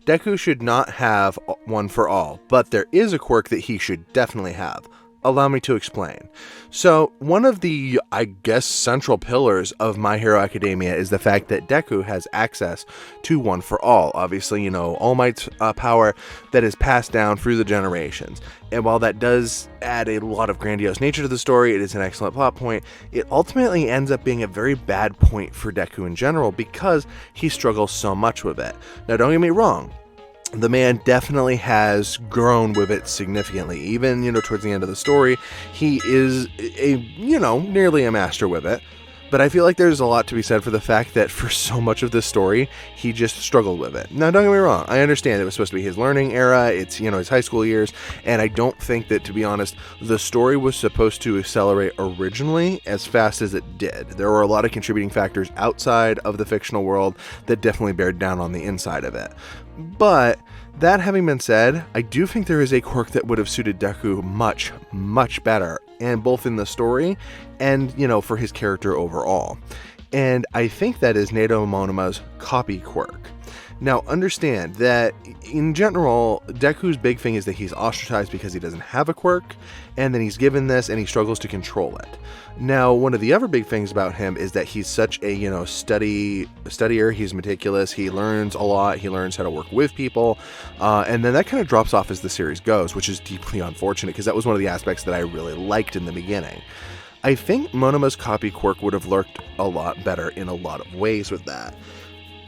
Deku should not have one for all, but there is a quirk that he should definitely have. Allow me to explain. So, one of the, I guess, central pillars of My Hero Academia is the fact that Deku has access to One for All. Obviously, All Might's power that is passed down through the generations. And while that does add a lot of grandiose nature to the story, it is an excellent plot point, it ultimately ends up being a very bad point for Deku in general because he struggles so much with it. Now, don't get me wrong. The man definitely has grown with it significantly. Even, towards the end of the story, he is nearly a master with it. But I feel like there's a lot to be said for the fact that for so much of this story, he just struggled with it. Now, don't get me wrong. I understand it was supposed to be his learning era. It's, his high school years. And I don't think that, to be honest, the story was supposed to accelerate originally as fast as it did. There were a lot of contributing factors outside of the fictional world that definitely bared down on the inside of it. But that having been said, I do think there is a quirk that would have suited Deku much, much better, and both in the story and, for his character overall. And I think that is Nato Monoma's copy quirk. Now, understand that in general, Deku's big thing is that he's ostracized because he doesn't have a quirk, and then he's given this and he struggles to control it. Now, one of the other big things about him is that he's such a, studier, he's meticulous, he learns a lot, he learns how to work with people, and then that kind of drops off as the series goes, which is deeply unfortunate because that was one of the aspects that I really liked in the beginning. I think Monoma's copy quirk would have worked a lot better in a lot of ways with that.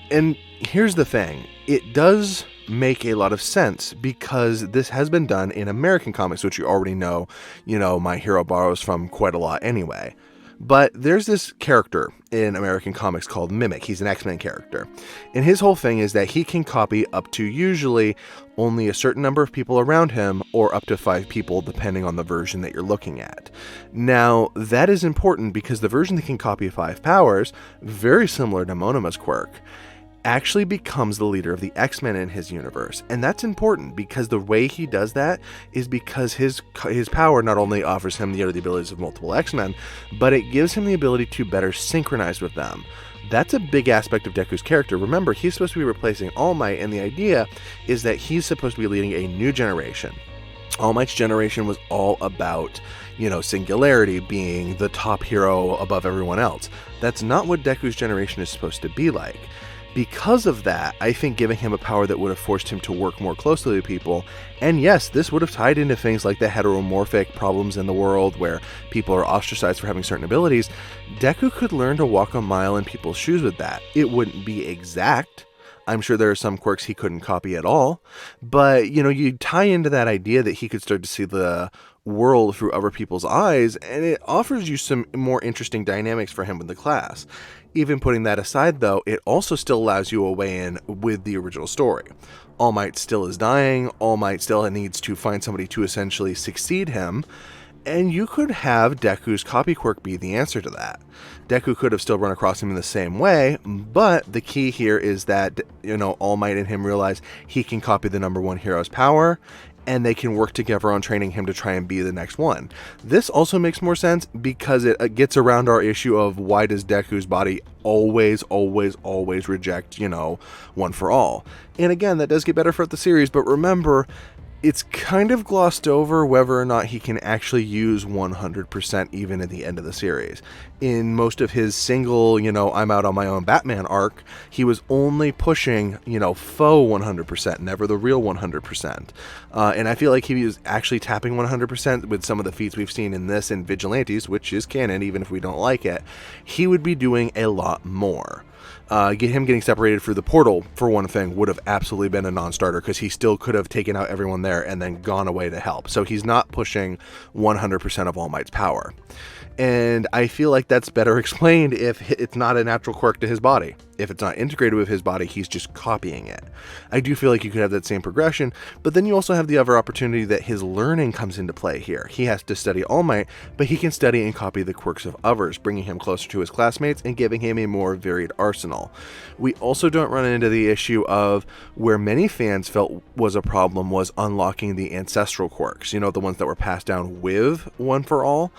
And here's the thing, it does make a lot of sense because this has been done in American comics, which you already know, My Hero borrows from quite a lot anyway. But there's this character in American comics called Mimic. He's an X-Men character. And his whole thing is that he can copy up to usually only a certain number of people around him or up to 5 people depending on the version that you're looking at. Now, that is important because the version that can copy 5 powers, very similar to Monoma's quirk, actually becomes the leader of the X-Men in his universe. And that's important because the way he does that is because his power not only offers him the abilities of multiple X-Men, but it gives him the ability to better synchronize with them. That's a big aspect of Deku's character. Remember, he's supposed to be replacing All Might, and the idea is that he's supposed to be leading a new generation. All Might's generation was all about, singularity, being the top hero above everyone else. That's not what Deku's generation is supposed to be like. Because of that, I think giving him a power that would have forced him to work more closely with people, and yes, this would have tied into things like the heteromorphic problems in the world where people are ostracized for having certain abilities, Deku could learn to walk a mile in people's shoes with that. It wouldn't be exact. I'm sure there are some quirks he couldn't copy at all, but, you tie into that idea that he could start to see the world through other people's eyes, and it offers you some more interesting dynamics for him with the class. Even putting that aside, though, it also still allows you a way in with the original story. All Might still is dying, All Might still needs to find somebody to essentially succeed him, and you could have Deku's copy quirk be the answer to that. Deku could have still run across him in the same way, but the key here is that, All Might and him realize he can copy the number one hero's power, and they can work together on training him to try and be the next one. This also makes more sense because it gets around our issue of why does Deku's body always reject, One for All. And again, that does get better throughout the series, but remember, it's kind of glossed over whether or not he can actually use 100% even at the end of the series. In most of his single, I'm out on my own Batman arc, he was only pushing, faux 100%, never the real 100%. And I feel like he was actually tapping 100% with some of the feats we've seen in this and Vigilantes, which is canon even if we don't like it. He would be doing a lot more. Him getting separated through the portal, for one thing, would have absolutely been a non-starter because he still could have taken out everyone there and then gone away to help. So he's not pushing 100% of All Might's power. And I feel like that's better explained if it's not a natural quirk to his body. If it's not integrated with his body, he's just copying it. I do feel like you could have that same progression, but then you also have the other opportunity that his learning comes into play here. He has to study All Might, but he can study and copy the quirks of others, bringing him closer to his classmates and giving him a more varied arsenal. We also don't run into the issue of where many fans felt was a problem was unlocking the ancestral quirks, the ones that were passed down with One for All.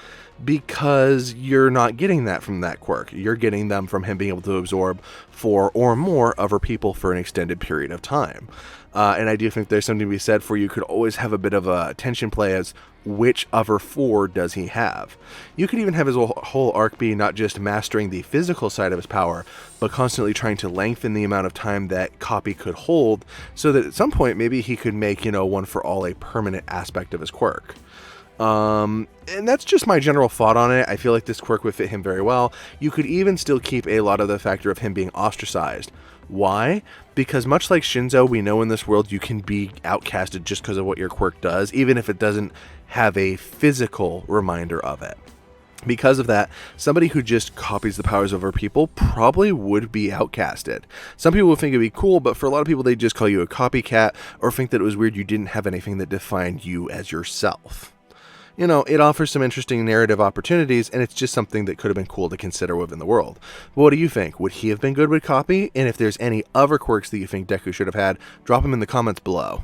because you're not getting that from that quirk. You're getting them from him being able to absorb 4 or more other people for an extended period of time. And I do think there's something to be said for you could always have a bit of a tension play as which other 4 does he have. You could even have his whole arc be not just mastering the physical side of his power, but constantly trying to lengthen the amount of time that copy could hold, so that at some point maybe he could make, one for all a permanent aspect of his quirk. And that's just my general thought on it. I feel like this quirk would fit him very well. You could even still keep a lot of the factor of him being ostracized. Why? Because much like Shinzo, we know in this world you can be outcasted just because of what your quirk does, even if it doesn't have a physical reminder of it. Because of that, somebody who just copies the powers of other people probably would be outcasted. Some people would think it'd be cool, but for a lot of people, they just call you a copycat or think that it was weird you didn't have anything that defined you as yourself. It offers some interesting narrative opportunities, and it's just something that could have been cool to consider within the world. But what do you think? Would he have been good with copy? And if there's any other quirks that you think Deku should have had, drop them in the comments below.